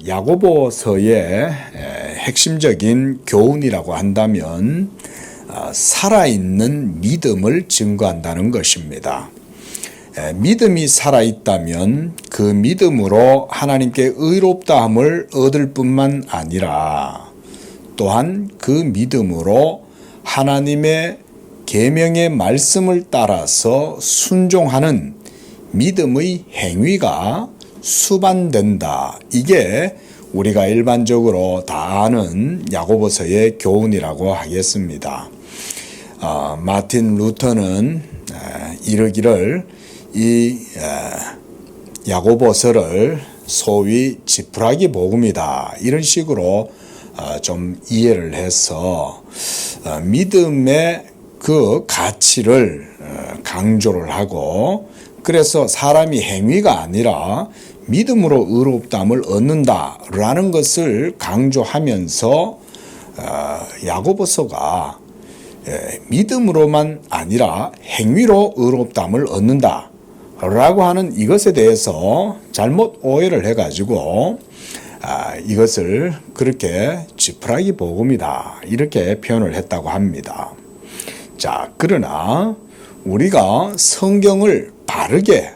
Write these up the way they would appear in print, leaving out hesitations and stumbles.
야고보서의 핵심적인 교훈이라고 한다면 살아있는 믿음을 증거한다는 것입니다. 믿음이 살아있다면 그 믿음으로 하나님께 의롭다함을 얻을 뿐만 아니라 또한 그 믿음으로 하나님의 계명의 말씀을 따라서 순종하는 믿음의 행위가 수반된다. 이게 우리가 일반적으로 다 아는 야고보서의 교훈이라고 하겠습니다. 마틴 루터는 이르기를 이 야고보서를 소위 지푸라기 복음이다. 이런 식으로 좀 이해를 해서 믿음의 그 가치를 강조를 하고, 그래서 사람이 행위가 아니라 믿음으로 의롭다함을 얻는다라는 것을 강조하면서 야고보서가 믿음으로만 아니라 행위로 의롭다함을 얻는다라고 하는 이것에 대해서 잘못 오해를 해가지고 이것을 그렇게 지푸라기 복음이다 이렇게 표현을 했다고 합니다. 자, 그러나 우리가 성경을 바르게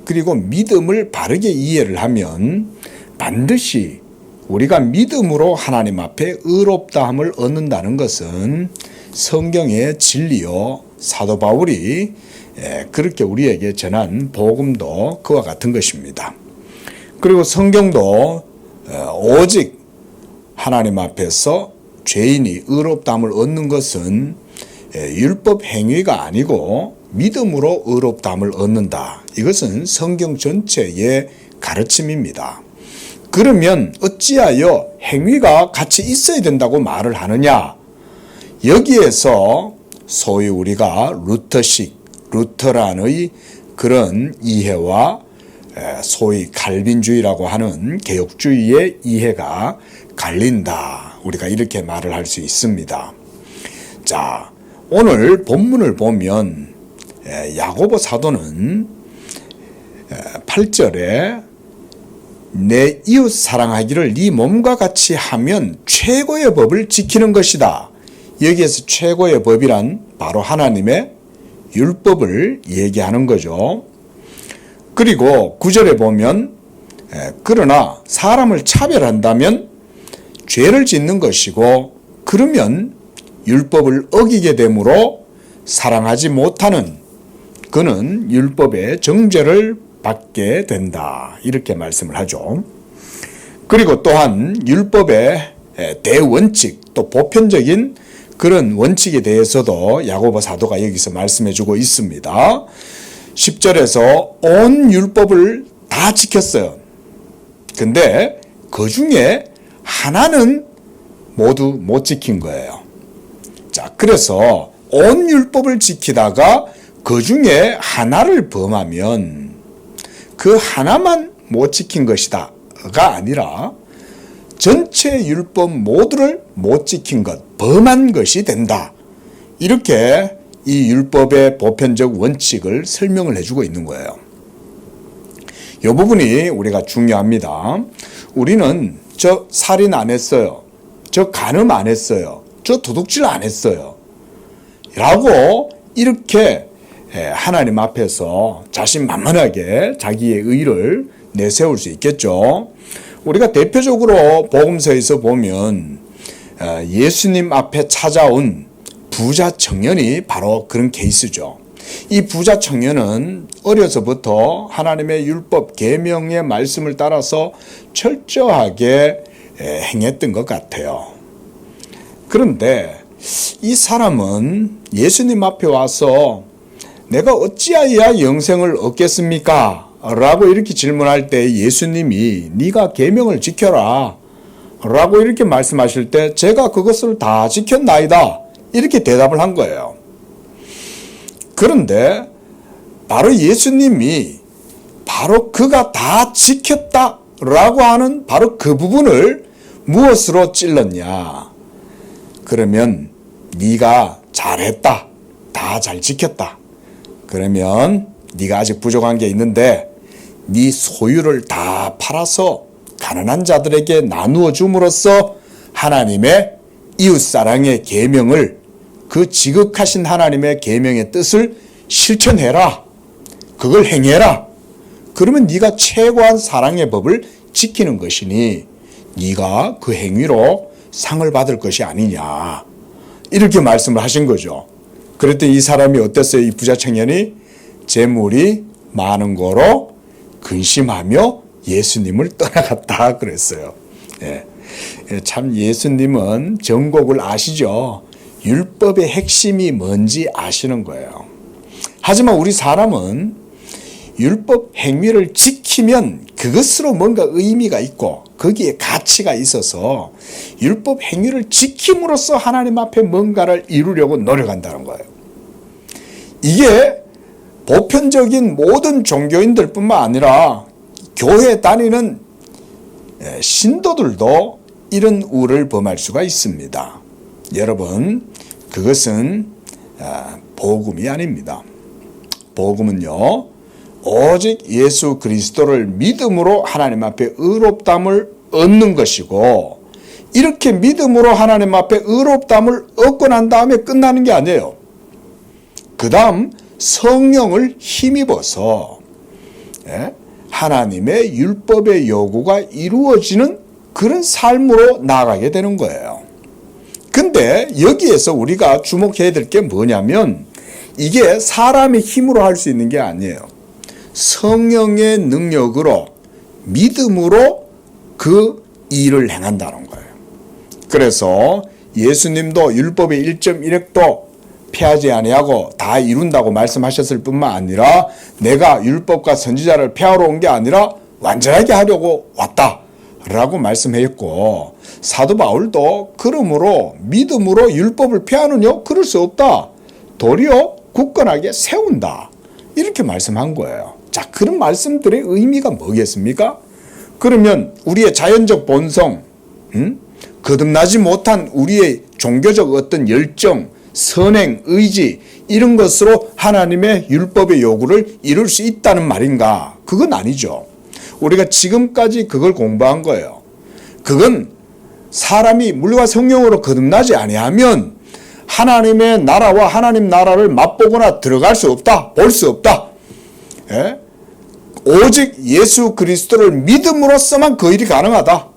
그리고 믿음을 바르게 이해를 하면 반드시 우리가 믿음으로 하나님 앞에 의롭다함을 얻는다는 것은 성경의 진리요, 사도 바울이 그렇게 우리에게 전한 복음도 그와 같은 것입니다. 그리고 성경도 오직 하나님 앞에서 죄인이 의롭다함을 얻는 것은 율법 행위가 아니고 믿음으로 의롭다함을 얻는다. 이것은 성경 전체의 가르침입니다. 그러면 어찌하여 행위가 같이 있어야 된다고 말을 하느냐? 여기에서 소위 우리가 루터란의 그런 이해와 소위 칼빈주의라고 하는 개혁주의의 이해가 갈린다. 우리가 이렇게 말을 할 수 있습니다. 자, 오늘 본문을 보면 야고보 사도는 8절에 내 이웃 사랑하기를 네 몸과 같이 하면 최고의 법을 지키는 것이다. 여기에서 최고의 법이란 바로 하나님의 율법을 얘기하는 거죠. 그리고 9절에 보면 그러나 사람을 차별한다면 죄를 짓는 것이고, 그러면 율법을 어기게 되므로 사랑하지 못하는 그는 율법의 정죄를 받게 된다. 이렇게 말씀을 하죠. 그리고 또한 율법의 대원칙, 또 보편적인 그런 원칙에 대해서도 야고보 사도가 여기서 말씀해 주고 있습니다. 10절에서 온 율법을 다 지켰어요. 근데 그 중에 하나는 모두 못 지킨 거예요. 자, 그래서 온 율법을 지키다가 그 중에 하나를 범하면 그 하나만 못 지킨 것이다가 아니라 전체 율법 모두를 못 지킨 것, 범한 것이 된다. 이렇게 이 율법의 보편적 원칙을 설명을 해주고 있는 거예요. 이 부분이 우리가 중요합니다. 우리는 저 살인 안 했어요. 저 간음 안 했어요. 저 도둑질 안 했어요. 라고 이렇게 하나님 앞에서 자신만만하게 자기의 의를 내세울 수 있겠죠. 우리가 대표적으로 복음서에서 보면 예수님 앞에 찾아온 부자 청년이 바로 그런 케이스죠. 이 부자 청년은 어려서부터 하나님의 율법 계명의 말씀을 따라서 철저하게 행했던 것 같아요. 그런데 이 사람은 예수님 앞에 와서 내가 어찌하여야 영생을 얻겠습니까? 라고 이렇게 질문할 때 예수님이 네가 계명을 지켜라 라고 이렇게 말씀하실 때 제가 그것을 다 지켰나이다 이렇게 대답을 한 거예요. 그런데 바로 예수님이 바로 그가 다 지켰다라고 하는 바로 그 부분을 무엇으로 찔렀냐? 그러면 네가 잘했다, 다 잘 지켰다. 그러면 네가 아직 부족한 게 있는데 네 소유를 다 팔아서 가난한 자들에게 나누어 줌으로써 하나님의 이웃사랑의 계명을, 그 지극하신 하나님의 계명의 뜻을 실천해라. 그걸 행해라. 그러면 네가 최고한 사랑의 법을 지키는 것이니 네가 그 행위로 상을 받을 것이 아니냐. 이렇게 말씀을 하신 거죠. 그랬더니 이 사람이 어땠어요? 이 부자 청년이 재물이 많은 거로 근심하며 예수님을 떠나갔다 그랬어요. 예. 참 예수님은 전곡을 아시죠? 율법의 핵심이 뭔지 아시는 거예요. 하지만 우리 사람은 율법 행위를 지키면 그것으로 뭔가 의미가 있고 거기에 가치가 있어서 율법 행위를 지킴으로써 하나님 앞에 뭔가를 이루려고 노력한다는 거예요. 이게 보편적인 모든 종교인들뿐만 아니라 교회 다니는 신도들도 이런 우를 범할 수가 있습니다. 여러분, 그것은 복음이 아닙니다. 복음은요, 오직 예수 그리스도를 믿음으로 하나님 앞에 의롭다함을 얻는 것이고, 이렇게 믿음으로 하나님 앞에 의롭다함을 얻고 난 다음에 끝나는 게 아니에요. 그 다음 성령을 힘입어서 하나님의 율법의 요구가 이루어지는 그런 삶으로 나아가게 되는 거예요. 근데 여기에서 우리가 주목해야 될 게 뭐냐면 이게 사람의 힘으로 할 수 있는 게 아니에요. 성령의 능력으로 믿음으로 그 일을 행한다는 거예요. 그래서 예수님도 율법의 1.1획도 폐하지 아니하고 다 이룬다고 말씀하셨을 뿐만 아니라 내가 율법과 선지자를 폐하러 온 게 아니라 완전하게 하려고 왔다라고 말씀했고, 사도 바울도 그러므로 믿음으로 율법을 폐하느냐? 그럴 수 없다. 도리어 굳건하게 세운다. 이렇게 말씀한 거예요. 자, 그런 말씀들의 의미가 뭐겠습니까? 그러면 우리의 자연적 본성, 거듭나지 못한 우리의 종교적 어떤 열정, 선행, 의지 이런 것으로 하나님의 율법의 요구를 이룰 수 있다는 말인가? 그건 아니죠. 우리가 지금까지 그걸 공부한 거예요. 그건 사람이 물과 성령으로 거듭나지 아니하면 하나님의 나라와 하나님 나라를 맛보거나 들어갈 수 없다, 볼 수 없다. 예? 오직 예수 그리스도를 믿음으로써만 그 일이 가능하다.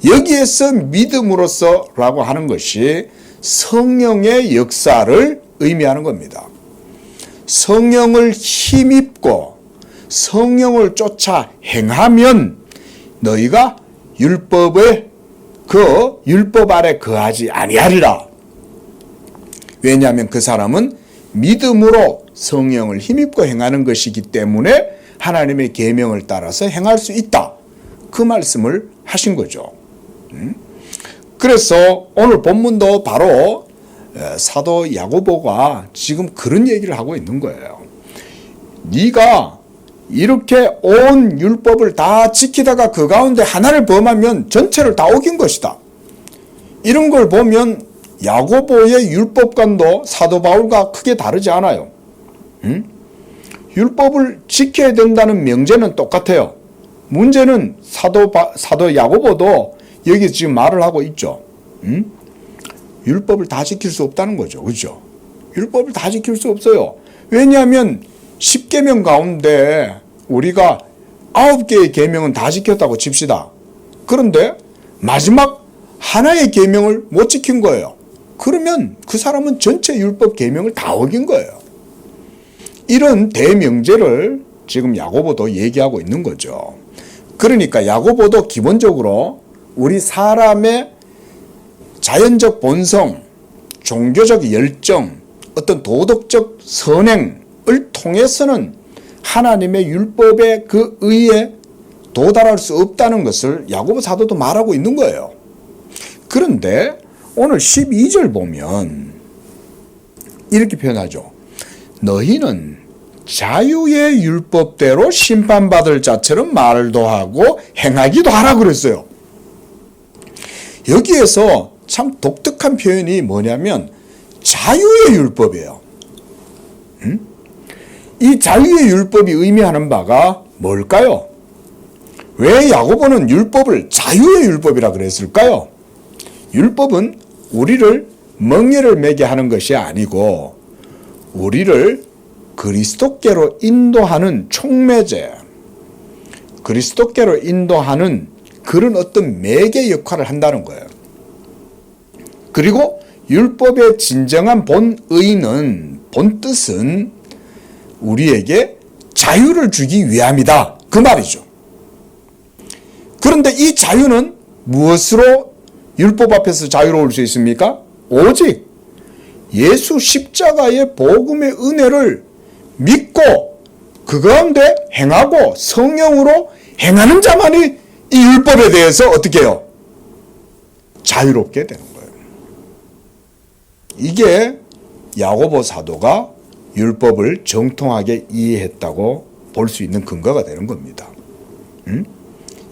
여기에서 믿음으로써라고 하는 것이 성령의 역사를 의미하는 겁니다. 성령을 힘입고 성령을 쫓아 행하면 너희가 율법의 그 율법 아래 거하지 아니하리라. 왜냐하면 그 사람은 믿음으로 성령을 힘입고 행하는 것이기 때문에 하나님의 계명을 따라서 행할 수 있다. 그 말씀을 하신 거죠. 그래서 오늘 본문도 바로 사도 야고보가 지금 그런 얘기를 하고 있는 거예요. 네가 이렇게 온 율법을 다 지키다가 그 가운데 하나를 범하면 전체를 다 어긴 것이다. 이런 걸 보면 야고보의 율법관도 사도 바울과 크게 다르지 않아요. 율법을 지켜야 된다는 명제는 똑같아요. 문제는 사도 야고보도 여기 지금 말을 하고 있죠. 율법을 다 지킬 수 없다는 거죠. 그렇죠? 율법을 다 지킬 수 없어요. 왜냐하면 10계명 가운데 우리가 9개의 계명은 다 지켰다고 칩시다. 그런데 마지막 하나의 계명을 못 지킨 거예요. 그러면 그 사람은 전체 율법 계명을 다 어긴 거예요. 이런 대명제를 지금 야고보도 얘기하고 있는 거죠. 그러니까 야고보도 기본적으로 우리 사람의 자연적 본성, 종교적 열정, 어떤 도덕적 선행을 통해서는 하나님의 율법의 그 의에 도달할 수 없다는 것을 야고보 사도도 말하고 있는 거예요. 그런데 오늘 12절 보면 이렇게 표현하죠. 너희는 자유의 율법대로 심판받을 자처럼 말도 하고 행하기도 하라 그랬어요. 여기에서 참 독특한 표현이 뭐냐면 자유의 율법이에요. 이 자유의 율법이 의미하는 바가 뭘까요? 왜 야고보는 율법을 자유의 율법이라 그랬을까요? 율법은 우리를 멍에를 매게 하는 것이 아니고 우리를 그리스도께로 인도하는 촉매제, 그리스도께로 인도하는 그런 어떤 매개 역할을 한다는 거예요. 그리고 율법의 진정한 본의는, 본뜻은 우리에게 자유를 주기 위함이다, 그 말이죠. 그런데 이 자유는 무엇으로 율법 앞에서 자유로울 수 있습니까? 오직 예수 십자가의 복음의 은혜를 믿고 그 가운데 행하고 성령으로 행하는 자만이 이 율법에 대해서 어떻게 해요? 자유롭게 되는 거예요. 이게 야고보 사도가 율법을 정통하게 이해했다고 볼 수 있는 근거가 되는 겁니다.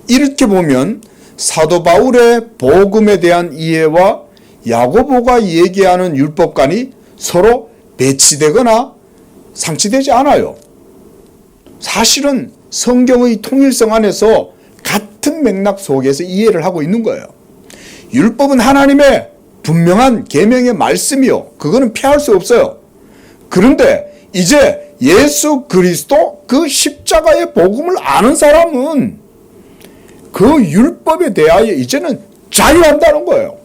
이렇게 보면 사도 바울의 복음에 대한 이해와 야고보가 얘기하는 율법관이 서로 배치되거나 상치되지 않아요. 사실은 성경의 통일성 안에서 같은 맥락 속에서 이해를 하고 있는 거예요. 율법은 하나님의 분명한 계명의 말씀이요, 그거는 피할 수 없어요. 그런데 이제 예수 그리스도 그 십자가의 복음을 아는 사람은 그 율법에 대하여 이제는 자유한다는 거예요.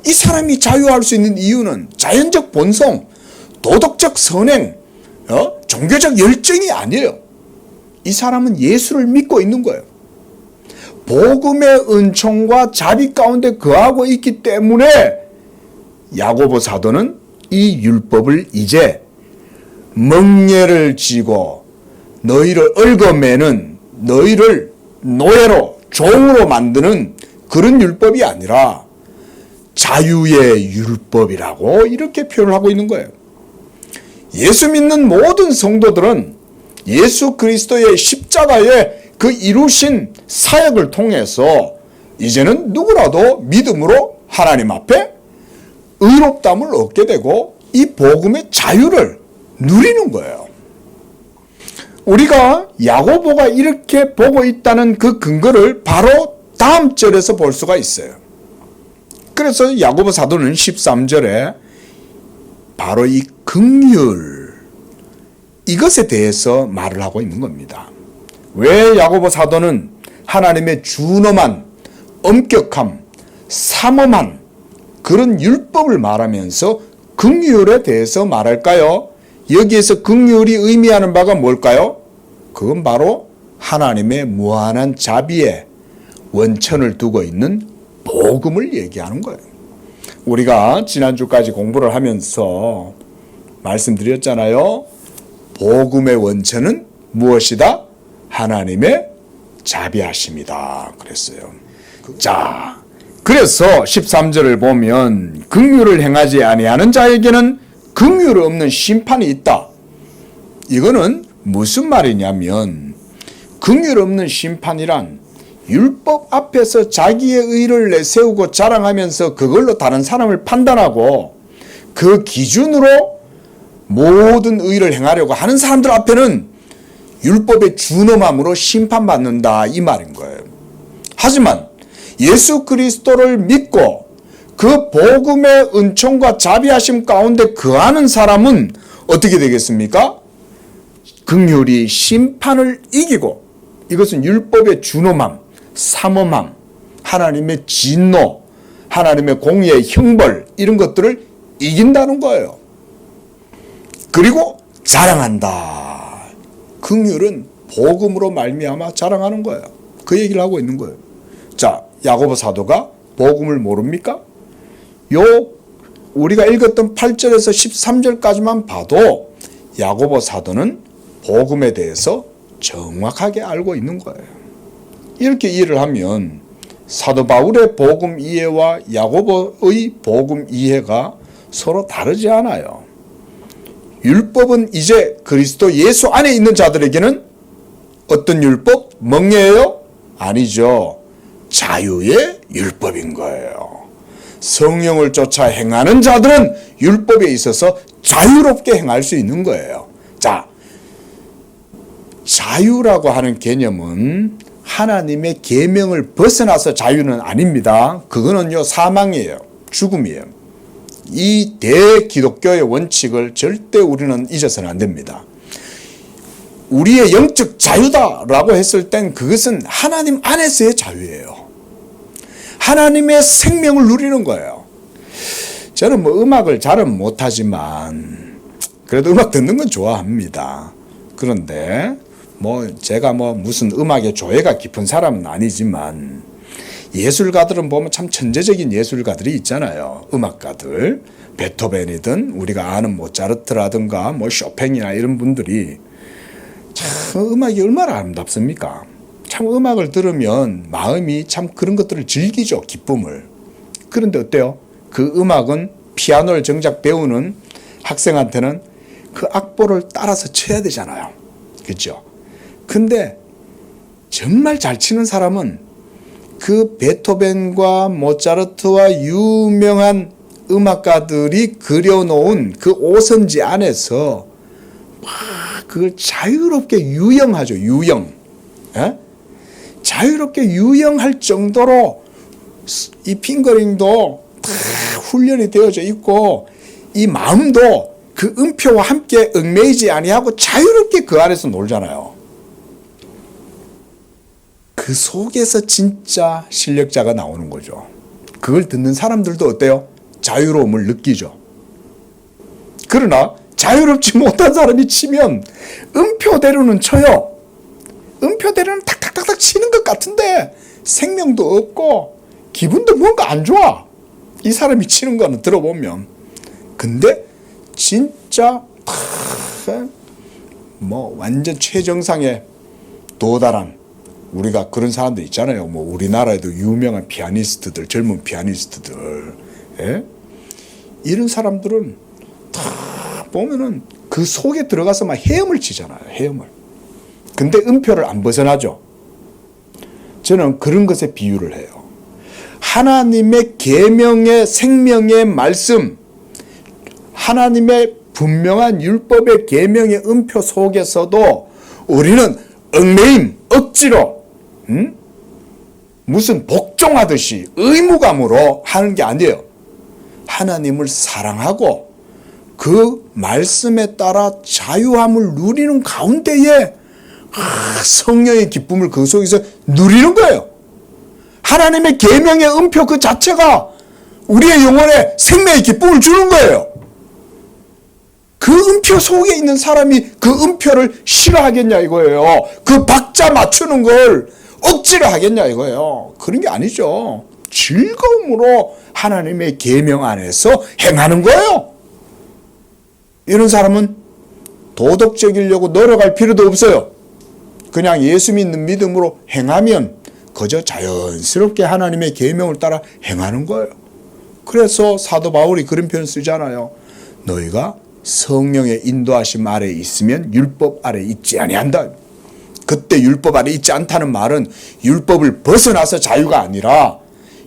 이 사람이 자유할 수 있는 이유는 자연적 본성, 도덕적 선행, 종교적 열정이 아니에요. 이 사람은 예수를 믿고 있는 거예요. 복음의 은총과 자비 가운데 거하고 있기 때문에 야고보 사도는 이 율법을 이제 멍에를 지고 너희를 얽어매는, 너희를 노예로, 종으로 만드는 그런 율법이 아니라 자유의 율법이라고 이렇게 표현을 하고 있는 거예요. 예수 믿는 모든 성도들은 예수 그리스도의 십자가의 그 이루신 사역을 통해서 이제는 누구라도 믿음으로 하나님 앞에 의롭다함을 얻게 되고 이 복음의 자유를 누리는 거예요. 우리가 야고보가 이렇게 보고 있다는 그 근거를 바로 다음 절에서 볼 수가 있어요. 그래서 야고보 사도는 13절에 바로 이 긍휼, 이것에 대해서 말을 하고 있는 겁니다. 왜 야고보 사도는 하나님의 준엄한, 엄격함, 삼엄한 그런 율법을 말하면서 긍휼에 대해서 말할까요? 여기에서 긍휼이 의미하는 바가 뭘까요? 그건 바로 하나님의 무한한 자비에 원천을 두고 있는 복음을 얘기하는 거예요. 우리가 지난주까지 공부를 하면서 말씀드렸잖아요. 복음의 원천은 무엇이다? 하나님의 자비하심이다 그랬어요. 자, 그래서 13절을 보면 긍휼을 행하지 아니하는 자에게는 긍휼 없는 심판이 있다. 이거는 무슨 말이냐면 긍휼 없는 심판이란 율법 앞에서 자기의 의를 내세우고 자랑하면서 그걸로 다른 사람을 판단하고 그 기준으로 모든 의를 행하려고 하는 사람들 앞에는 율법의 준엄함으로 심판받는다, 이 말인 거예요. 하지만 예수 그리스도를 믿고 그 복음의 은총과 자비하심 가운데 거하는 사람은 어떻게 되겠습니까? 긍휼이 심판을 이기고, 이것은 율법의 준엄함, 삼엄함, 하나님의 진노, 하나님의 공의의 형벌, 이런 것들을 이긴다는 거예요. 그리고 자랑한다. 긍휼은 복음으로 말미암아 자랑하는 거예요. 그 얘기를 하고 있는 거예요. 자, 야고보 사도가 복음을 모릅니까? 우리가 읽었던 8절에서 13절까지만 봐도 야고보 사도는 복음에 대해서 정확하게 알고 있는 거예요. 이렇게 이해를 하면 사도 바울의 복음 이해와 야고보의 복음 이해가 서로 다르지 않아요. 율법은 이제 그리스도 예수 안에 있는 자들에게는 어떤 율법? 멍에예요? 아니죠. 자유의 율법인 거예요. 성령을 쫓아 행하는 자들은 율법에 있어서 자유롭게 행할 수 있는 거예요. 자, 자유라고 하는 개념은 하나님의 계명을 벗어나서 자유는 아닙니다. 그거는요 사망이에요. 죽음이에요. 이 대기독교의 원칙을 절대 우리는 잊어서는 안 됩니다. 우리의 영적 자유다라고 했을 땐 그것은 하나님 안에서의 자유예요. 하나님의 생명을 누리는 거예요. 저는 뭐 음악을 잘은 못하지만 그래도 음악 듣는 건 좋아합니다. 그런데 뭐 제가 뭐 무슨 음악에 조예가 깊은 사람은 아니지만 예술가들은 보면 참 천재적인 예술가들이 있잖아요. 음악가들. 베토벤이든 우리가 아는 모차르트라든가 뭐 쇼팽이나 이런 분들이 참 음악이 얼마나 아름답습니까? 참 음악을 들으면 마음이 참 그런 것들을 즐기죠. 기쁨을. 그런데 어때요? 그 음악은 피아노를 정작 배우는 학생한테는 그 악보를 따라서 쳐야 되잖아요. 그렇죠? 근데 정말 잘 치는 사람은 그 베토벤과 모차르트와 유명한 음악가들이 그려놓은 그 오선지 안에서 막 그걸 자유롭게 유영하죠. 유영. 예? 자유롭게 유영할 정도로 이 핑거링도 다 훈련이 되어져 있고 이 마음도 그 음표와 함께 얽매이지 아니하고 자유롭게 그 안에서 놀잖아요. 그 속에서 진짜 실력자가 나오는 거죠. 그걸 듣는 사람들도 어때요? 자유로움을 느끼죠. 그러나 자유롭지 못한 사람이 치면 음표대로는 쳐요. 음표대로는 탁탁탁탁 치는 것 같은데 생명도 없고 기분도 뭔가 안 좋아. 이 사람이 치는 거는 들어보면. 근데 진짜 뭐 완전 최정상에 도달한 우리가 그런 사람들 있잖아요. 뭐 우리나라에도 유명한 피아니스트들, 젊은 피아니스트들, 예? 이런 사람들은 다 보면은 그 속에 들어가서 막 헤엄을 치잖아요. 헤엄을. 근데 음표를 안 벗어나죠. 저는 그런 것에 비유를 해요. 하나님의 계명의 생명의 말씀, 하나님의 분명한 율법의 계명의 음표 속에서도 우리는 얽매임, 억지로 무슨 복종하듯이 의무감으로 하는 게 아니에요. 하나님을 사랑하고 그 말씀에 따라 자유함을 누리는 가운데에 성령의 기쁨을 그 속에서 누리는 거예요. 하나님의 계명의 음표 그 자체가 우리의 영혼에 생명의 기쁨을 주는 거예요. 그 음표 속에 있는 사람이 그 음표를 싫어하겠냐 이거예요. 그 박자 맞추는 걸 억지로 하겠냐 이거예요. 그런 게 아니죠. 즐거움으로 하나님의 계명 안에서 행하는 거예요. 이런 사람은 도덕적이려고 노력할 필요도 없어요. 그냥 예수 믿는 믿음으로 행하면 그저 자연스럽게 하나님의 계명을 따라 행하는 거예요. 그래서 사도 바울이 그런 표현 쓰잖아요. 너희가 성령의 인도하심 아래 있으면 율법 아래 있지 아니한다. 그때 율법 아래 있지 않다는 말은 율법을 벗어나서 자유가 아니라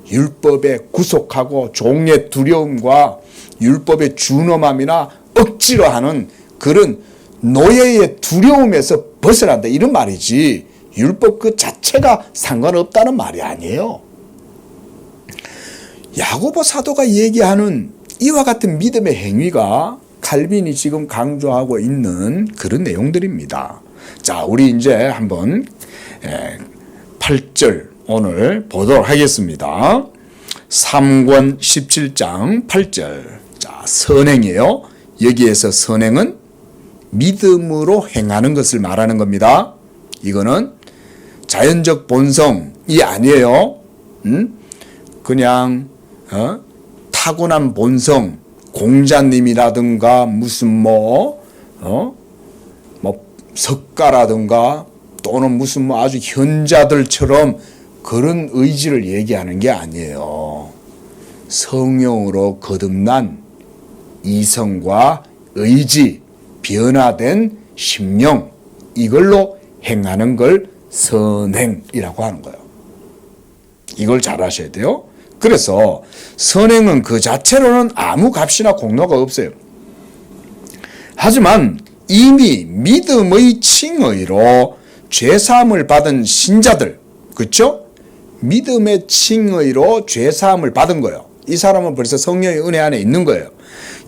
율법에 구속하고 종의 두려움과 율법의 준엄함이나 억지로 하는 그런 노예의 두려움에서 벗어난다 이런 말이지 율법 그 자체가 상관없다는 말이 아니에요. 야고보 사도가 얘기하는 이와 같은 믿음의 행위가 칼빈이 지금 강조하고 있는 그런 내용들입니다. 자, 우리 이제 한번 8절 오늘 보도록 하겠습니다. 3권 17장 8절. 자, 선행이에요. 여기에서 선행은 믿음으로 행하는 것을 말하는 겁니다. 이거는 자연적 본성이 아니에요. 그냥 타고난 본성, 공자님이라든가 무슨 뭐 석가라든가 또는 무슨 뭐 아주 현자들처럼 그런 의지를 얘기하는 게 아니에요. 성령으로 거듭난 이성과 의지, 변화된 심령, 이걸로 행하는 걸 선행이라고 하는 거예요. 이걸 잘 아셔야 돼요. 그래서 선행은 그 자체로는 아무 값이나 공로가 없어요. 하지만 이미 믿음의 칭의로 죄사함을 받은 신자들, 그렇죠? 믿음의 칭의로 죄사함을 받은 거예요. 이 사람은 벌써 성령의 은혜 안에 있는 거예요.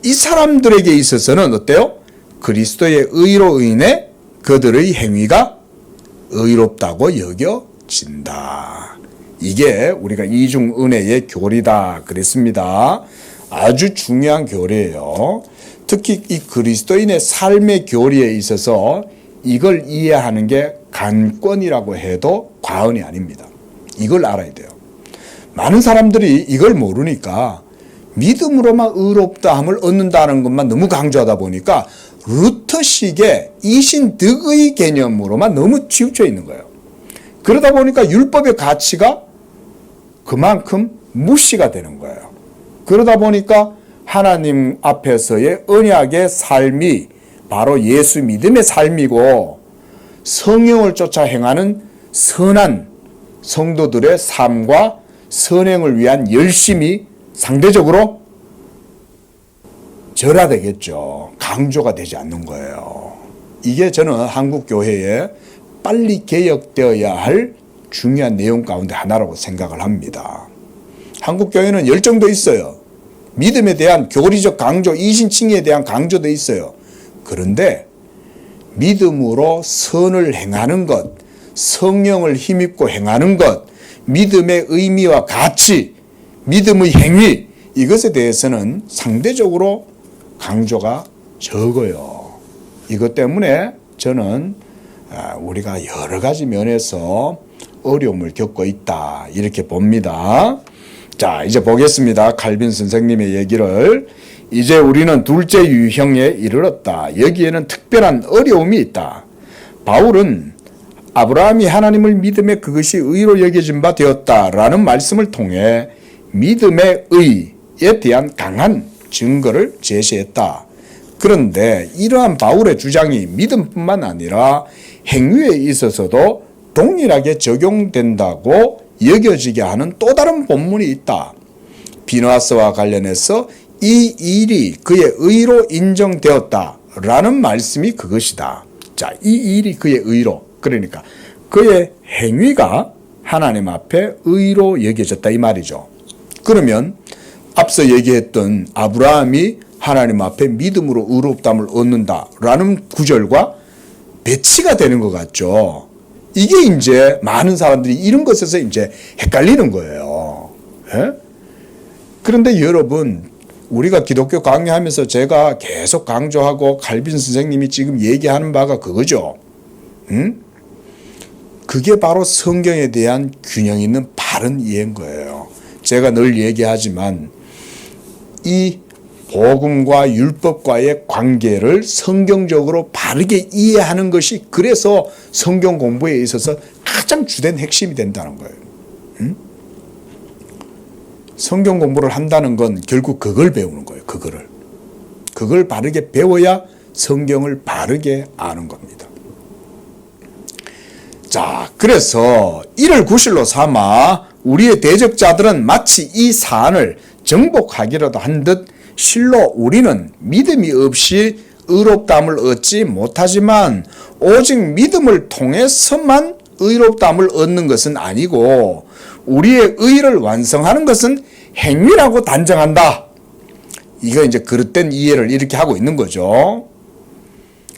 이 사람들에게 있어서는 어때요? 그리스도의 의로 인해 그들의 행위가 의롭다고 여겨진다. 이게 우리가 이중 은혜의 교리다 그랬습니다. 아주 중요한 교리예요. 특히 이 그리스도인의 삶의 교리에 있어서 이걸 이해하는 게 관건이라고 해도 과언이 아닙니다. 이걸 알아야 돼요. 많은 사람들이 이걸 모르니까 믿음으로만 의롭다함을 얻는다는 것만 너무 강조하다 보니까 루터식의 이신득의 개념으로만 너무 치우쳐 있는 거예요. 그러다 보니까 율법의 가치가 그만큼 무시가 되는 거예요. 그러다 보니까 하나님 앞에서의 언약의 삶이 바로 예수 믿음의 삶이고 성령을 쫓아 행하는 선한 성도들의 삶과 선행을 위한 열심이 상대적으로 절하되겠죠. 강조가 되지 않는 거예요. 이게 저는 한국 교회에 빨리 개혁되어야 할 중요한 내용 가운데 하나라고 생각을 합니다. 한국 교회는 열정도 있어요. 믿음에 대한 교리적 강조, 이신칭의에 대한 강조도 있어요. 그런데 믿음으로 선을 행하는 것, 성령을 힘입고 행하는 것, 믿음의 의미와 가치, 믿음의 행위, 이것에 대해서는 상대적으로 강조가 적어요. 이것 때문에 저는 우리가 여러 가지 면에서 어려움을 겪고 있다 이렇게 봅니다. 자, 이제 보겠습니다. 칼빈 선생님의 얘기를. 이제 우리는 둘째 유형에 이르렀다. 여기에는 특별한 어려움이 있다. 바울은 아브라함이 하나님을 믿음에 그것이 의로 여겨진 바 되었다라는 말씀을 통해 믿음의 의에 대한 강한 증거를 제시했다. 그런데 이러한 바울의 주장이 믿음뿐만 아니라 행위에 있어서도 동일하게 적용된다고 여겨지게 하는 또 다른 본문이 있다. 비누아스와 관련해서 이 일이 그의 의로 인정되었다라는 말씀이 그것이다. 자, 이 일이 그의 의로, 그러니까 그의 행위가 하나님 앞에 의로 여겨졌다 이 말이죠. 그러면 앞서 얘기했던 아브라함이 하나님 앞에 믿음으로 의롭다함을 얻는다라는 구절과 배치가 되는 것 같죠. 이게 이제 많은 사람들이 이런 것에서 이제 헷갈리는 거예요. 예? 그런데 여러분, 우리가 기독교 강의하면서 제가 계속 강조하고 칼빈 선생님이 지금 얘기하는 바가 그거죠. 그게 바로 성경에 대한 균형 있는 바른 이해인 거예요. 제가 늘 얘기하지만 이 복음과 율법과의 관계를 성경적으로 바르게 이해하는 것이 그래서 성경 공부에 있어서 가장 주된 핵심이 된다는 거예요. 성경 공부를 한다는 건 결국 그걸 배우는 거예요. 그걸 바르게 배워야 성경을 바르게 아는 겁니다. 자, 그래서 이를 구실로 삼아 우리의 대적자들은 마치 이 사안을 정복하기라도 한 듯 실로 우리는 믿음이 없이 의롭다함을 얻지 못하지만 오직 믿음을 통해서만 의롭다함을 얻는 것은 아니고 우리의 의를 완성하는 것은 행위라고 단정한다. 이거 이제 그릇된 이해를 이렇게 하고 있는 거죠.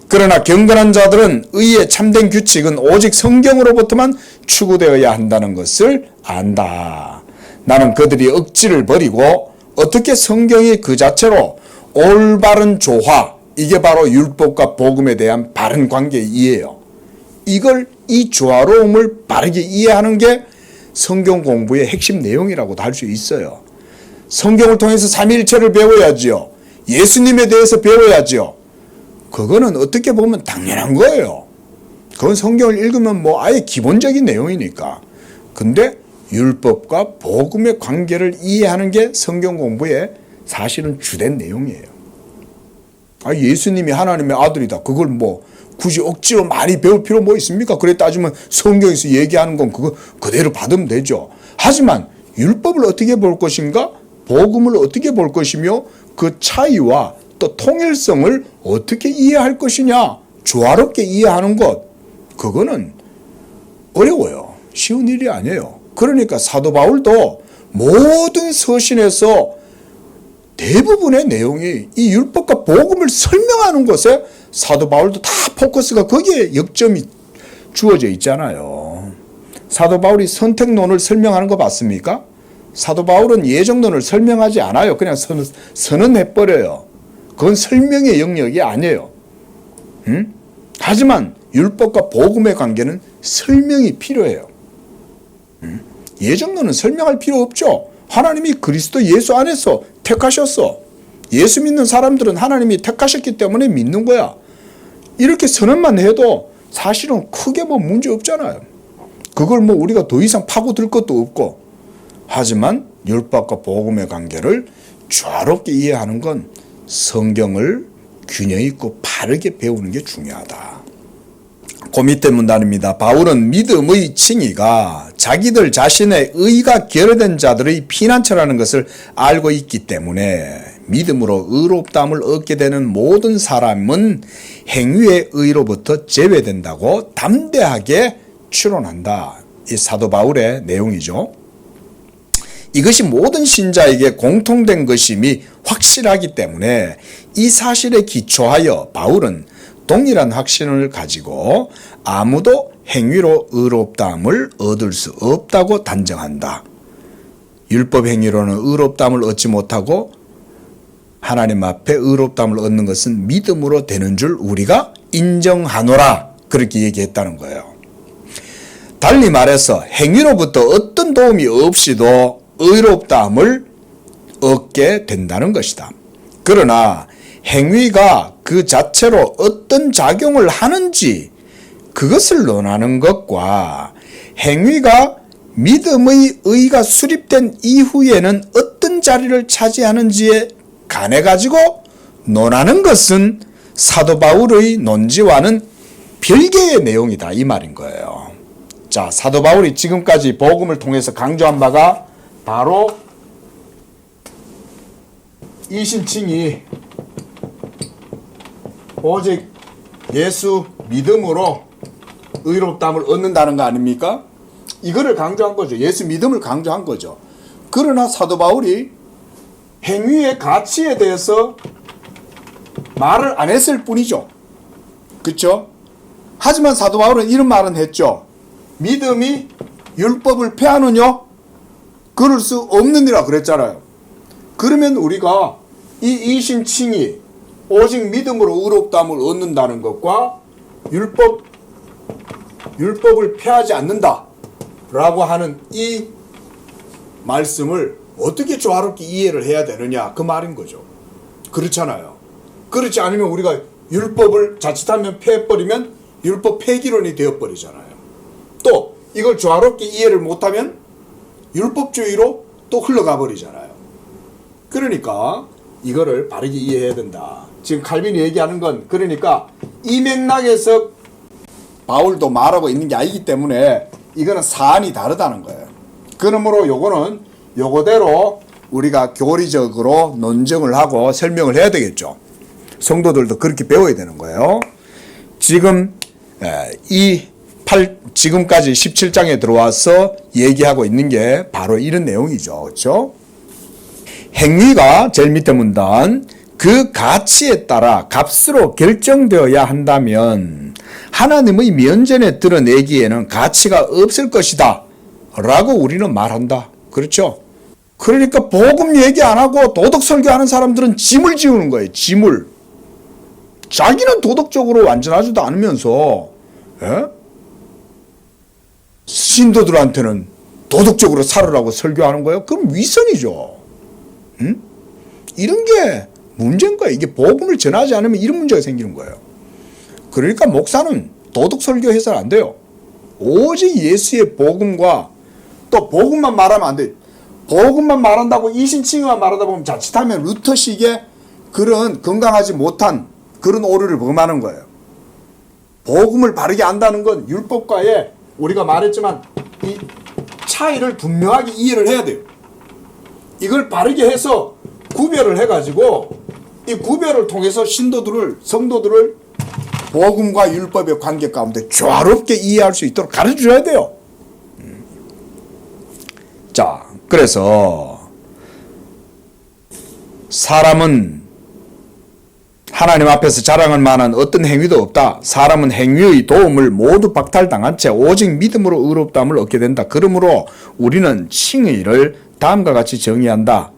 그러나 경건한 자들은 의의 참된 규칙은 오직 성경으로부터만 추구되어야 한다는 것을 안다. 나는 그들이 억지를 버리고 어떻게 성경이 그 자체로 올바른 조화, 이게 바로 율법과 복음에 대한 바른 관계의 이해예요. 이 조화로움을 바르게 이해하는 게 성경 공부의 핵심 내용이라고도 할 수 있어요. 성경을 통해서 삼위일체를 배워야지요. 예수님에 대해서 배워야지요. 그거는 어떻게 보면 당연한 거예요. 그건 성경을 읽으면 뭐 아예 기본적인 내용이니까. 근데 율법과 복음의 관계를 이해하는 게 성경 공부의 사실은 주된 내용이에요. 예수님이 하나님의 아들이다. 그걸 뭐 굳이 억지로 많이 배울 필요 뭐 있습니까? 그래 따지면 성경에서 얘기하는 건 그거 그대로 받으면 되죠. 하지만 율법을 어떻게 볼 것인가? 복음을 어떻게 볼 것이며 그 차이와 또 통일성을 어떻게 이해할 것이냐? 조화롭게 이해하는 것, 그거는 어려워요. 쉬운 일이 아니에요. 그러니까 사도 바울도 모든 서신에서 대부분의 내용이 이 율법과 복음을 설명하는 것에 사도 바울도 다 포커스가 거기에 역점이 주어져 있잖아요. 사도 바울이 선택론을 설명하는 거 봤습니까? 사도 바울은 예정론을 설명하지 않아요. 그냥 선언해버려요. 그건 설명의 영역이 아니에요. 하지만 율법과 복음의 관계는 설명이 필요해요. 예정론은 설명할 필요 없죠. 하나님이 그리스도 예수 안에서 택하셨어. 예수 믿는 사람들은 하나님이 택하셨기 때문에 믿는 거야. 이렇게 선언만 해도 사실은 크게 뭐 문제 없잖아요. 그걸 뭐 우리가 더 이상 파고들 것도 없고. 하지만 율법과 복음의 관계를 조화롭게 이해하는 건 성경을 균형 있고 바르게 배우는 게 중요하다. 그 밑에 문단입니다. 바울은 믿음의 칭의가 자기들 자신의 의가 결여된 자들의 피난처라는 것을 알고 있기 때문에 믿음으로 의롭다함을 얻게 되는 모든 사람은 행위의 의로부터 제외된다고 담대하게 추론한다. 이 사도 바울의 내용이죠. 이것이 모든 신자에게 공통된 것임이 확실하기 때문에 이 사실에 기초하여 바울은 동일한 확신을 가지고 아무도 행위로 의롭다함을 얻을 수 없다고 단정한다. 율법 행위로는 의롭다함을 얻지 못하고 하나님 앞에 의롭다함을 얻는 것은 믿음으로 되는 줄 우리가 인정하노라. 그렇게 얘기했다는 거예요. 달리 말해서 행위로부터 어떤 도움이 없이도 의롭다함을 얻게 된다는 것이다. 그러나 행위가 그 자체로 어떤 작용을 하는지 그것을 논하는 것과 행위가 믿음의 의가 수립된 이후에는 어떤 자리를 차지하는지에 관해 가지고 논하는 것은 사도 바울의 논지와는 별개의 내용이다 이 말인 거예요. 자, 사도 바울이 지금까지 복음을 통해서 강조한 바가 바로 이신칭의 오직 예수 믿음으로 의롭다함을 얻는다는 거 아닙니까? 이거를 강조한 거죠. 예수 믿음을 강조한 거죠. 그러나 사도 바울이 행위의 가치에 대해서 말을 안 했을 뿐이죠. 그렇죠? 하지만 사도 바울은 이런 말은 했죠. 믿음이 율법을 폐하느냐? 그럴 수 없느니라 그랬잖아요. 그러면 우리가 이 이신칭의 오직 믿음으로 의롭다함을 얻는다는 것과 율법을 폐하지 않는다 라고 하는 이 말씀을 어떻게 조화롭게 이해를 해야 되느냐 그 말인 거죠. 그렇잖아요. 그렇지 않으면 우리가 율법을 자칫하면 폐해버리면 율법 폐기론이 되어버리잖아요. 또 이걸 조화롭게 이해를 못하면 율법주의로 또 흘러가 버리잖아요. 그러니까 이거를 바르게 이해해야 된다. 지금 칼빈이 얘기하는 건 그러니까 이 맥락에서 바울도 말하고 있는 게 아니기 때문에 이거는 사안이 다르다는 거예요. 그러므로 요거는 요거대로 우리가 교리적으로 논증을 하고 설명을 해야 되겠죠. 성도들도 그렇게 배워야 되는 거예요. 지금 지금까지 17장에 들어와서 얘기하고 있는 게 바로 이런 내용이죠. 그렇죠? 행위가 제일 밑에 문단 그 가치에 따라 값으로 결정되어야 한다면 하나님의 면전에 드러내기에는 가치가 없을 것이다 라고 우리는 말한다. 그렇죠? 그러니까 복음 얘기 안 하고 도덕 설교하는 사람들은 짐을 지우는 거예요. 짐을. 자기는 도덕적으로 완전하지도 않으면서 신도들한테는 도덕적으로 살으라고 설교하는 거예요. 그럼 위선이죠. 이런 게 문제인 거예요. 이게 복음을 전하지 않으면 이런 문제가 생기는 거예요. 그러니까 목사는 도덕 설교해서는 안 돼요. 오직 예수의 복음과 또 복음만 말하면 안 돼요. 복음만 말한다고 이신칭의만 말하다 보면 자칫하면 루터식의 그런 건강하지 못한 그런 오류를 범하는 거예요. 복음을 바르게 안다는 건 율법과의 우리가 말했지만 이 차이를 분명하게 이해를 해야 돼요. 이걸 바르게 해서 구별을 해가지고 이 구별을 통해서 성도들을 복음과 율법의 관계 가운데 조화롭게 이해할 수 있도록 가르쳐줘야 돼요. 자, 그래서 사람은 하나님 앞에서 자랑할 만한 어떤 행위도 없다. 사람은 행위의 도움을 모두 박탈당한 채 오직 믿음으로 의롭다함을 얻게 된다. 그러므로 우리는 칭의를 다음과 같이 정의한다.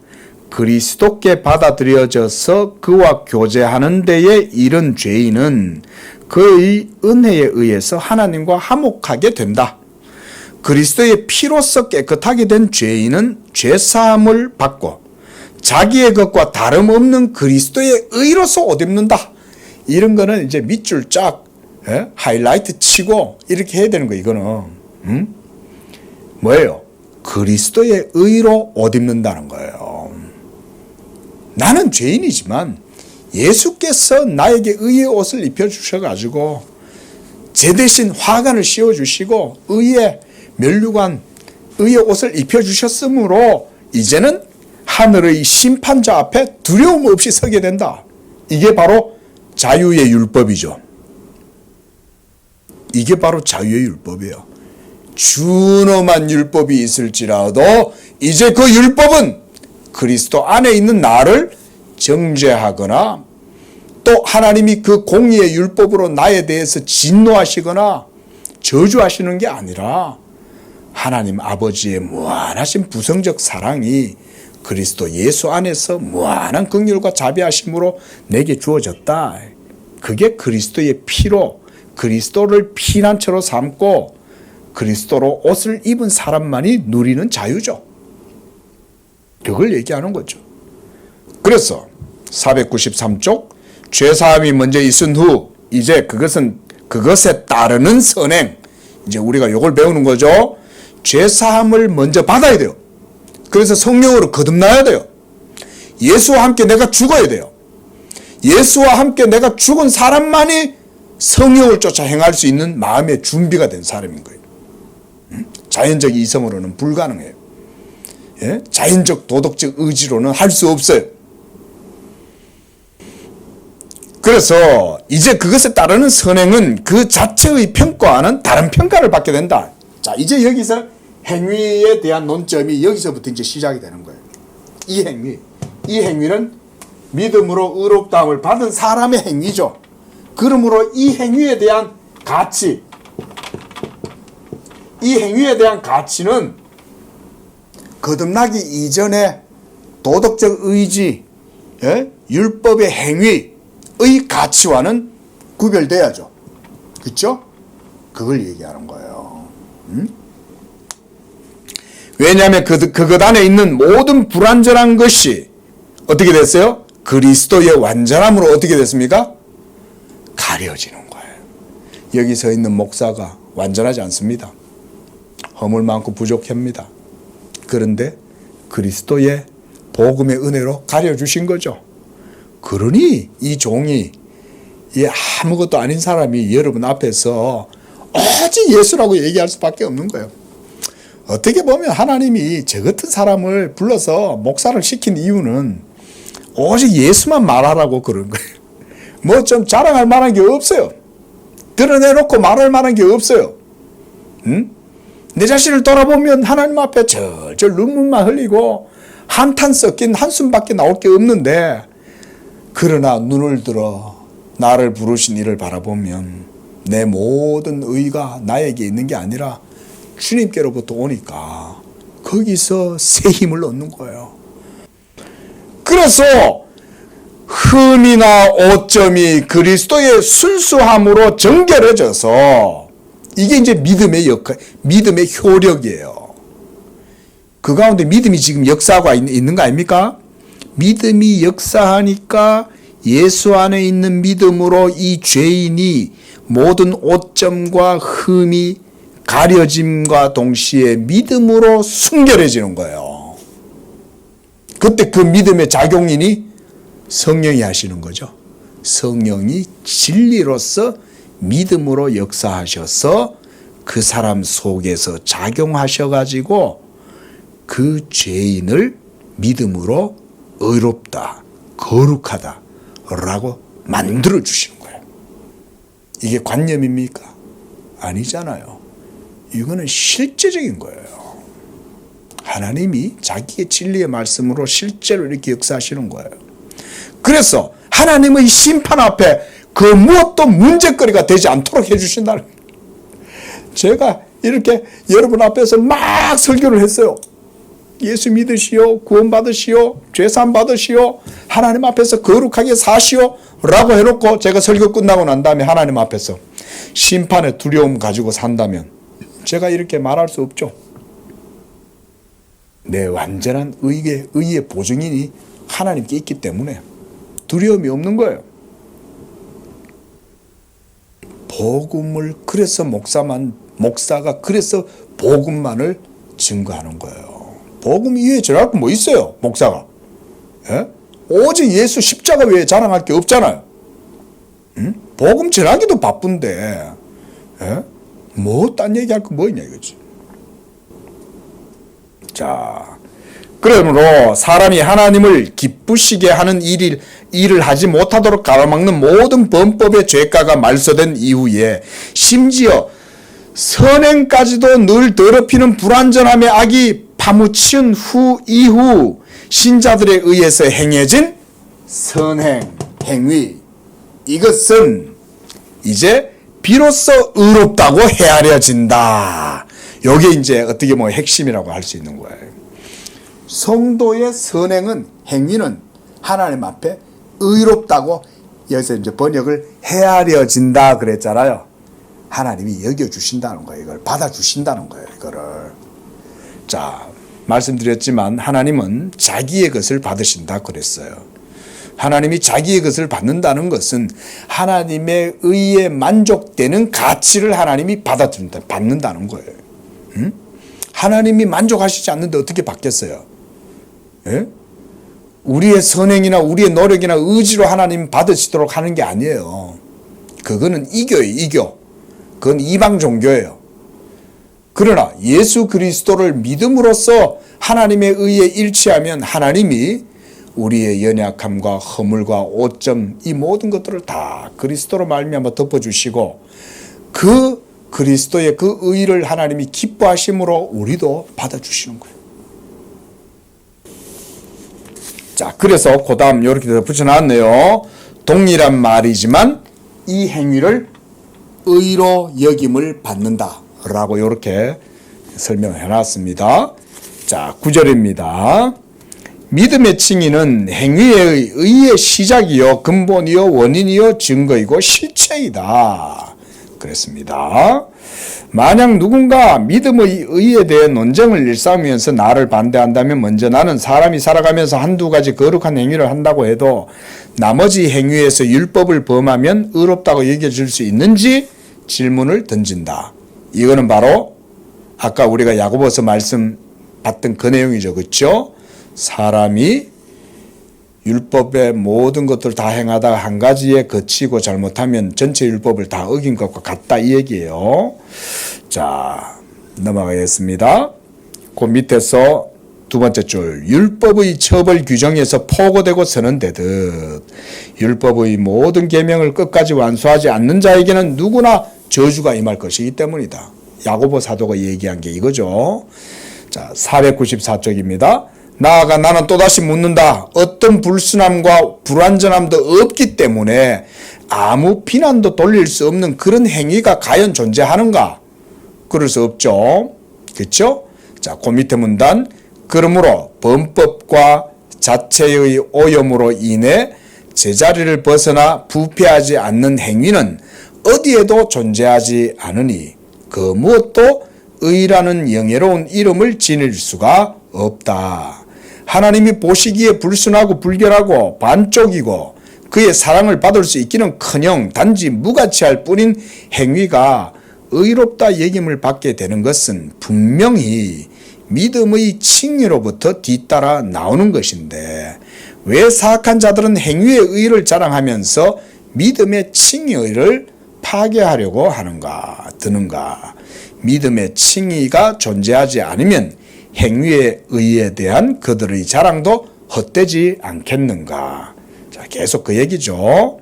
그리스도께 받아들여져서 그와 교제하는 데에 이른 죄인은 그의 은혜에 의해서 하나님과 화목하게 된다. 그리스도의 피로써 깨끗하게 된 죄인은 죄사함을 받고 자기의 것과 다름없는 그리스도의 의로서 옷 입는다. 이런 거는 이제 밑줄 쫙 하이라이트 치고 이렇게 해야 되는 거. 이거는 뭐예요? 그리스도의 의로 옷 입는다는 거예요. 나는 죄인이지만 예수께서 나에게 의의 옷을 입혀주셔가지고 제 대신 화관을 씌워주시고 의의 면류관, 의의 옷을 입혀주셨으므로 이제는 하늘의 심판자 앞에 두려움 없이 서게 된다. 이게 바로 자유의 율법이죠. 이게 바로 자유의 율법이에요. 준엄한 율법이 있을지라도 이제 그 율법은 그리스도 안에 있는 나를 정죄하거나 또 하나님이 그 공의의 율법으로 나에 대해서 진노하시거나 저주하시는 게 아니라 하나님 아버지의 무한하신 부성적 사랑이 그리스도 예수 안에서 무한한 긍휼과 자비하심으로 내게 주어졌다. 그게 그리스도의 피로 그리스도를 피난처로 삼고 그리스도로 옷을 입은 사람만이 누리는 자유죠. 그걸 얘기하는 거죠. 그래서 493쪽 죄사함이 먼저 있은 후 이제 그것에 따르는 선행, 이제 우리가 요걸 배우는 거죠. 죄사함을 먼저 받아야 돼요. 그래서 성령으로 거듭나야 돼요. 예수와 함께 내가 죽어야 돼요. 예수와 함께 내가 죽은 사람만이 성령을 쫓아 행할 수 있는 마음의 준비가 된 사람인 거예요. 자연적 이성으로는 불가능해요. 예? 자연적 도덕적 의지로는 할 수 없어요. 그래서 이제 그것에 따르는 선행은 그 자체의 평가와는 다른 평가를 받게 된다. 자, 이제 여기서 행위에 대한 논점이 여기서부터 이제 시작이 되는 거예요. 이 행위는 믿음으로 의롭다함을 받은 사람의 행위죠. 그러므로 이 행위에 대한 가치, 이 행위에 대한 가치는 거듭나기 이전에 도덕적 의지, 율법의 행위의 가치와는 구별돼야죠. 그렇죠? 그걸 얘기하는 거예요. 왜냐하면 그것 안에 있는 모든 불완전한 것이 어떻게 됐어요? 그리스도의 완전함으로 어떻게 됐습니까? 가려지는 거예요. 여기 서 있는 목사가 완전하지 않습니다. 허물 많고 부족합니다. 그런데 그리스도의 복음의 은혜로 가려주신 거죠. 그러니 이 종이 아무것도 아닌 사람이 여러분 앞에서 오직 예수라고 얘기할 수밖에 없는 거예요. 어떻게 보면 하나님이 저 같은 사람을 불러서 목사를 시킨 이유는 오직 예수만 말하라고 그런 거예요. 뭐 좀 자랑할 만한 게 없어요. 드러내놓고 말할 만한 게 없어요. 내 자신을 돌아보면 하나님 앞에 절절 눈물만 흘리고 한탄 섞인 한숨밖에 나올 게 없는데, 그러나 눈을 들어 나를 부르신 이를 바라보면 내 모든 의가 나에게 있는 게 아니라 주님께로부터 오니까 거기서 새 힘을 얻는 거예요. 그래서 흠이나 오점이 그리스도의 순수함으로 정결해져서 이게 이제 믿음의 역할, 믿음의 효력이에요. 그 가운데 믿음이 지금 역사가 있는 거 아닙니까? 믿음이 역사하니까 예수 안에 있는 믿음으로 이 죄인이 모든 오점과 흠이 가려짐과 동시에 믿음으로 순결해지는 거예요. 그때 그 믿음의 작용인이 성령이 하시는 거죠. 성령이 진리로서 믿음으로 역사하셔서 그 사람 속에서 작용하셔가지고 그 죄인을 믿음으로 의롭다, 거룩하다 라고 만들어 주시는 거예요. 이게 관념입니까? 아니잖아요. 이거는 실제적인 거예요. 하나님이 자기의 진리의 말씀으로 실제로 이렇게 역사하시는 거예요. 그래서 하나님의 심판 앞에 그 무엇도 문제거리가 되지 않도록 해주신다는 거예요. 제가 이렇게 여러분 앞에서 막 설교를 했어요. 예수 믿으시오, 구원 받으시오, 죄산 받으시오, 하나님 앞에서 거룩하게 사시오 라고 해놓고 제가 설교 끝나고 난 다음에 하나님 앞에서 심판의 두려움 가지고 산다면 제가 이렇게 말할 수 없죠. 내 완전한 의의 보증인이 하나님께 있기 때문에 두려움이 없는 거예요. 복음을 그래서 목사가 그래서 복음만을 증거하는 거예요. 복음 이외에 전할 거 뭐 있어요, 목사가? 예? 오직 예수 십자가 외에 자랑할 게 없잖아요. 응? 복음 전하기도 바쁜데, 예? 뭐 딴 얘기할 거 뭐 있냐 이거지. 자, 그러므로 사람이 하나님을 기쁘시게 하는 일을 하지 못하도록 가로막는 모든 범법의 죄가가 말소된 이후에 심지어 선행까지도 늘 더럽히는 불완전함의 악이 파묻힌 이후 신자들에 의해서 행해진 선행, 행위, 이것은 이제 비로소 의롭다고 헤아려진다. 이게 이제 어떻게 보면 핵심이라고 할 수 있는 거예요. 성도의 선행은, 행위는 하나님 앞에 의롭다고 여기서 이제 번역을 헤아려진다 그랬잖아요. 하나님이 여겨주신다는 거예요. 이걸 받아주신다는 거예요. 이거를. 자, 말씀드렸지만 하나님은 자기의 것을 받으신다 그랬어요. 하나님이 자기의 것을 받는다는 것은 하나님의 의에 만족되는 가치를 하나님이 받는다는 거예요. 응? 하나님이 만족하시지 않는데 어떻게 받겠어요? 예? 우리의 선행이나 우리의 노력이나 의지로 하나님 받으시도록 하는 게 아니에요. 그거는 이교예요, 이교. 그건 이방 종교예요. 그러나 예수 그리스도를 믿음으로써 하나님의 의에 일치하면 하나님이 우리의 연약함과 허물과 오점 이 모든 것들을 다 그리스도로 말미암아 덮어주시고 그 그리스도의 그 의를 하나님이 기뻐하심으로 우리도 받아주시는 거예요. 자, 그래서 그 다음 이렇게 붙여놨네요. 동일한 말이지만 이 행위를 의로 여김을 받는다 라고 이렇게 설명을 해놨습니다. 자, 9절입니다. 믿음의 칭의는 행위의 의의 시작이요 근본이요 원인이요 증거이고 실체이다 그랬습니다. 만약 누군가 믿음의 의에 대해 논쟁을 일삼으면서 나를 반대한다면 먼저 나는 사람이 살아가면서 한두 가지 거룩한 행위를 한다고 해도 나머지 행위에서 율법을 범하면 의롭다고 여겨질 수 있는지 질문을 던진다. 이거는 바로 아까 우리가 야고보서 말씀 봤던 그 내용이죠. 그렇죠? 사람이 율법의 모든 것들을 다 행하다가 한 가지에 거치고 잘못하면 전체 율법을 다 어긴 것과 같다 이 얘기예요. 자, 넘어가겠습니다. 그 밑에서 두 번째 줄, 율법의 처벌 규정에서 포고되고 선언되듯 율법의 모든 계명을 끝까지 완수하지 않는 자에게는 누구나 저주가 임할 것이기 때문이다. 야고보 사도가 얘기한 게 이거죠. 자, 494쪽입니다. 나아가 나는 또다시 묻는다. 어떤 불순함과 불완전함도 없기 때문에 아무 비난도 돌릴 수 없는 그런 행위가 과연 존재하는가? 그럴 수 없죠. 그렇죠? 자, 그 밑에 문단. 그러므로 범법과 자체의 오염으로 인해 제자리를 벗어나 부패하지 않는 행위는 어디에도 존재하지 않으니 그 무엇도 의라는 영예로운 이름을 지닐 수가 없다. 하나님이 보시기에 불순하고 불결하고 반쪽이고 그의 사랑을 받을 수 있기는커녕 단지 무가치할 뿐인 행위가 의롭다 여김을 받게 되는 것은 분명히 믿음의 칭의로부터 뒤따라 나오는 것인데 왜 사악한 자들은 행위의 의를 자랑하면서 믿음의 칭의를 파괴하려고 드는가? 믿음의 칭의가 존재하지 않으면 행위의 의에 대한 그들의 자랑도 헛되지 않겠는가? 자, 계속 그 얘기죠.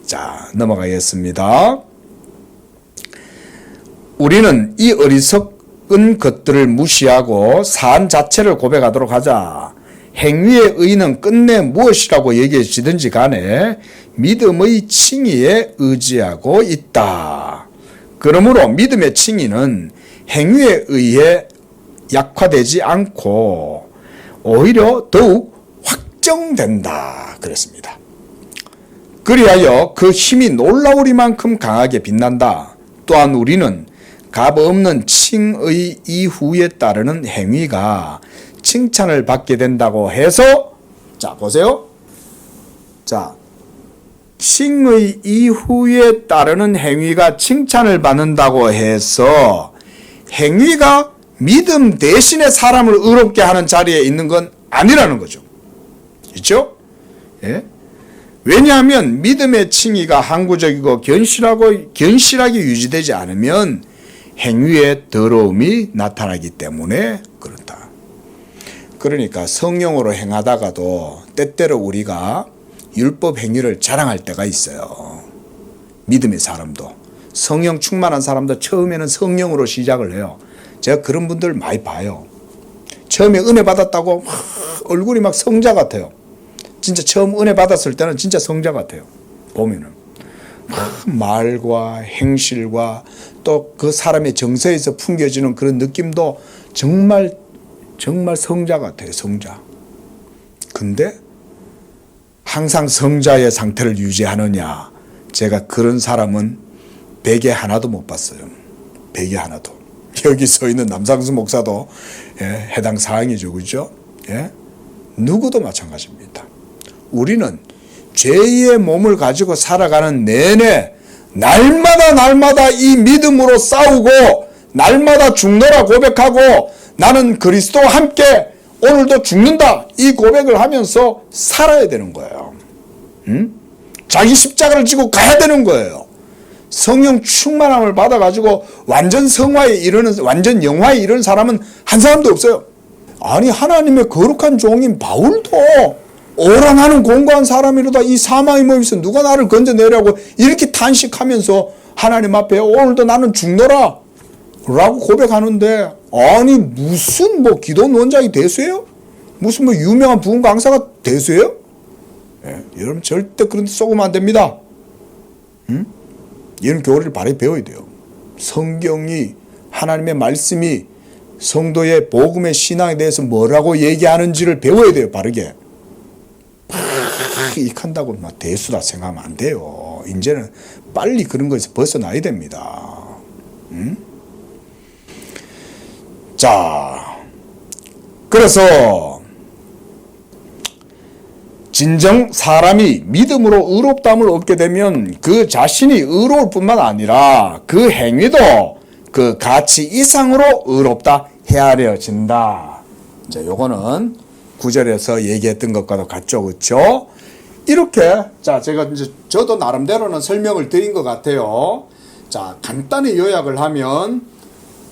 자, 넘어가겠습니다. 우리는 이 것들을 무시하고 사안 자체를 고백하도록 하자. 행위의 의는 끝내 무엇이라고 얘기해지든지 간에 믿음의 칭의에 의지하고 있다. 그러므로 믿음의 칭의는 행위에 의해 약화되지 않고 오히려 더욱 확정된다. 그랬습니다. 그리하여 그 힘이 놀라우리만큼 강하게 빛난다. 또한 우리는 값 없는 칭의 이후에 따르는 행위가 칭찬을 받게 된다고 해서, 자 보세요. 자, 칭의 이후에 따르는 행위가 칭찬을 받는다고 해서 행위가 믿음 대신에 사람을 의롭게 하는 자리에 있는 건 아니라는 거죠. 있죠? 예? 왜냐하면 믿음의 칭의가 항구적이고 견실하게 유지되지 않으면 행위의 더러움이 나타나기 때문에 그렇다. 그러니까 성령으로 행하다가도 때때로 우리가 율법 행위를 자랑할 때가 있어요. 믿음의 사람도. 성령 충만한 사람도 처음에는 성령으로 시작을 해요. 제가 그런 분들 많이 봐요. 처음에 은혜 받았다고 얼굴이 막 성자 같아요. 진짜 처음 은혜 받았을 때는 진짜 성자 같아요. 보면은 말과 행실과 또 그 사람의 정서에서 풍겨지는 그런 느낌도 정말 성자 같아요. 성자. 근데 항상 성자의 상태를 유지하느냐? 제가 그런 사람은 100에 하나도 못 봤어요. 100에 하나도. 여기 서 있는 남상수 목사도 해당 사항이죠. 그죠? 예? 누구도 마찬가지입니다. 우리는 죄의 몸을 가지고 살아가는 내내 날마다 이 믿음으로 싸우고 날마다 죽노라 고백하고 나는 그리스도와 함께 오늘도 죽는다 이 고백을 하면서 살아야 되는 거예요. 자기 십자가를 지고 가야 되는 거예요. 성령 충만함을 받아가지고 완전 성화에 이르는 완전 영화에 이르는 사람은 한 사람도 없어요. 아니 하나님의 거룩한 종인 바울도 오라 나는 공고한 사람이로다 이 사망의 몸에서 누가 나를 건져내려고 이렇게 탄식하면서 하나님 앞에 오늘도 나는 죽노라 라고 고백하는데 아니 무슨 뭐 기도 원장이 대수예요? 무슨 뭐 유명한 부흥 강사가 대수예요? 여러분 절대 그런 데 속으면 안 됩니다. 이런 교리를 바로 배워야 돼요. 성경이 하나님의 말씀이 성도의 복음의 신앙에 대해서 뭐라고 얘기하는지를 배워야 돼요. 바르게. 익한다고 막 대수다 생각하면 안 돼요. 이제는 빨리 그런 거에서 벗어나야 됩니다. 자, 그래서 진정 사람이 믿음으로 의롭다함을 얻게 되면 그 자신이 의로울 뿐만 아니라 그 행위도 그 가치 이상으로 의롭다 헤아려진다. 이제 요거는 9절에서 얘기했던 것과도 같죠. 그렇죠? 이렇게 자 제가 이제 저도 나름대로는 설명을 드린 것 같아요. 자 간단히 요약을 하면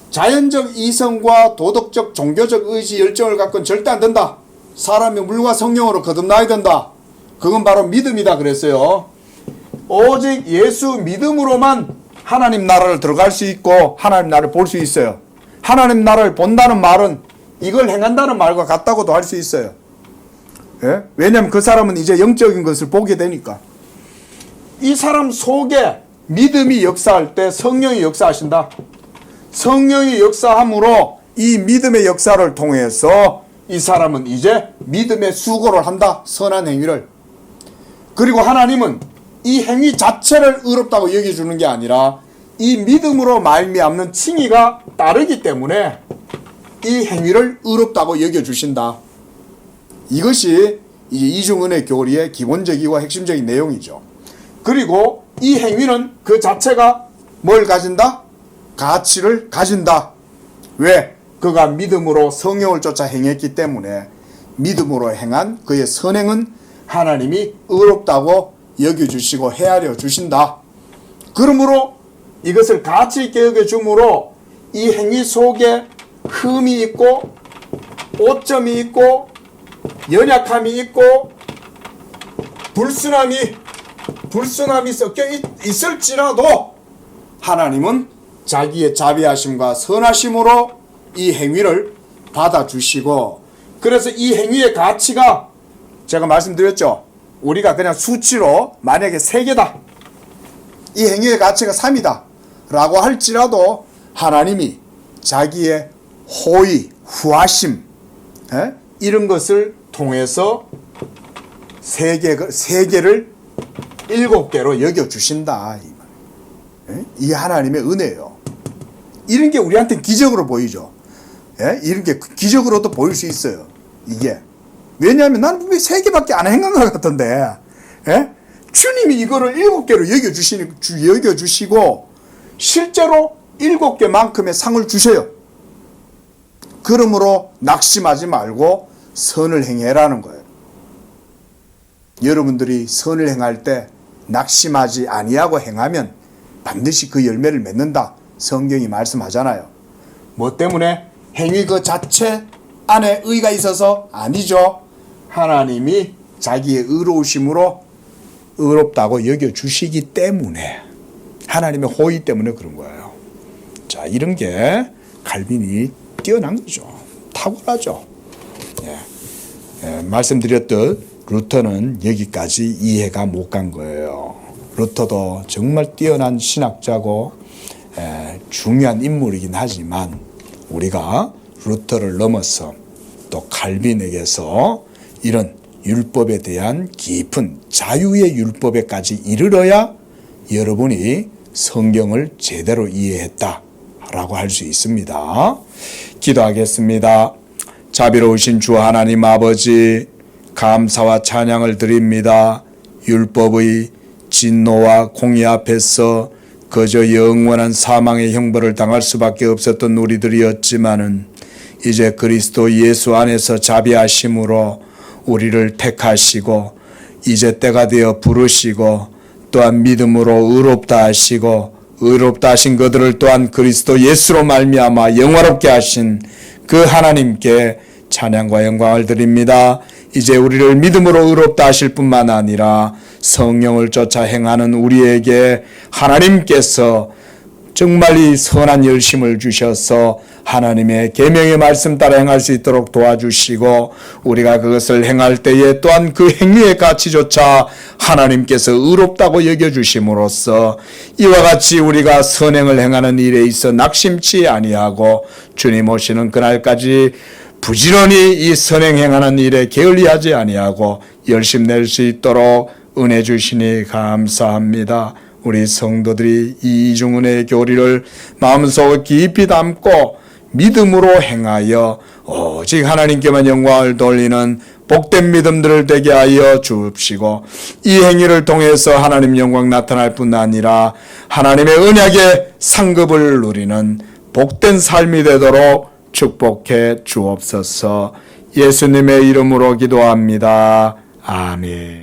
자연적 이성과 도덕적 종교적 의지 열정을 갖고는 절대 안 된다. 사람이 물과 성령으로 거듭나야 된다. 그건 바로 믿음이다 그랬어요. 오직 예수 믿음으로만 하나님 나라를 들어갈 수 있고 하나님 나라를 볼 수 있어요. 하나님 나라를 본다는 말은 이걸 행한다는 말과 같다고도 할 수 있어요. 예? 왜냐하면 그 사람은 이제 영적인 것을 보게 되니까. 이 사람 속에 믿음이 역사할 때 성령이 역사하신다. 성령이 역사함으로 이 믿음의 역사를 통해서 이 사람은 이제 믿음의 수고를 한다. 선한 행위를. 그리고 하나님은 이 행위 자체를 의롭다고 여겨주는 게 아니라 이 믿음으로 말미암는 칭의가 따르기 때문에 이 행위를 의롭다고 여겨주신다. 이것이 이제 이중은혜 교리의 기본적이고 핵심적인 내용이죠. 그리고 이 행위는 그 자체가 뭘 가진다? 가치를 가진다. 왜? 그가 믿음으로 성령을 쫓아 행했기 때문에 믿음으로 행한 그의 선행은 하나님이 의롭다고 여겨주시고 헤아려 주신다. 그러므로 이것을 가치 있게 여겨줌으로 이 행위 속에 흠이 있고 오점이 있고 연약함이 있고 불순함이 섞여 있을지라도 하나님은 자기의 자비하심과 선하심으로 이 행위를 받아주시고, 그래서 이 행위의 가치가 제가 말씀드렸죠. 우리가 그냥 수치로 만약에 3개다, 이 행위의 가치가 3이다 라고 할지라도 하나님이 자기의 호의, 후하심, 이런 것을 통해서 3개를 7개로 여겨주신다. 이 하나님의 은혜예요. 이런 게 우리한테는 기적으로 보이죠. 이런 게 기적으로도 보일 수 있어요. 이게. 왜냐하면 나는 분명히 3개밖에 안 행한 것 같던데, 주님이 이거를 7개로 여겨주시고, 실제로 7개만큼의 상을 주셔요. 그러므로 낙심하지 말고 선을 행해라는 거예요. 여러분들이 선을 행할 때 낙심하지 아니하고 행하면 반드시 그 열매를 맺는다. 성경이 말씀하잖아요. 뭐 때문에? 행위 그 자체 안에 의가 있어서? 아니죠. 하나님이 자기의 의로우심으로 의롭다고 여겨주시기 때문에, 하나님의 호의 때문에 그런 거예요. 자, 이런 게 칼빈이 뛰어난 거죠. 탁월하죠. 말씀드렸듯 루터는 여기까지 이해가 못 간 거예요. 루터도 정말 뛰어난 신학자고 중요한 인물이긴 하지만, 우리가 루터를 넘어서 또 칼빈에게서 이런 율법에 대한 깊은 자유의 율법에까지 이르러야 여러분이 성경을 제대로 이해했다라고 할 수 있습니다. 기도하겠습니다. 자비로우신 주 하나님 아버지, 감사와 찬양을 드립니다. 율법의 진노와 공의 앞에서 그저 영원한 사망의 형벌을 당할 수밖에 없었던 우리들이었지만은, 이제 그리스도 예수 안에서 자비하심으로 우리를 택하시고, 이제 때가 되어 부르시고, 또한 믿음으로 의롭다 하시고, 의롭다 하신 그들을 또한 그리스도 예수로 말미암아 영화롭게 하신 그 하나님께 찬양과 영광을 드립니다. 이제 우리를 믿음으로 의롭다 하실 뿐만 아니라 성령을 쫓아 행하는 우리에게 하나님께서 정말 이 선한 열심을 주셔서 하나님의 계명의 말씀 따라 행할 수 있도록 도와주시고, 우리가 그것을 행할 때에 또한 그 행위의 가치조차 하나님께서 의롭다고 여겨주심으로써 이와 같이 우리가 선행을 행하는 일에 있어 낙심치 아니하고 주님 오시는 그날까지 부지런히 이 선행 행하는 일에 게을리하지 아니하고 열심 낼 수 있도록 은혜 주시니 감사합니다. 우리 성도들이 이 이중은혜의 교리를 마음속 깊이 담고 믿음으로 행하여 오직 하나님께만 영광을 돌리는 복된 믿음들을 되게 하여 주옵시고, 이 행위를 통해서 하나님 영광 나타날 뿐 아니라 하나님의 언약의 상급을 누리는 복된 삶이 되도록 축복해 주옵소서. 예수님의 이름으로 기도합니다. 아멘.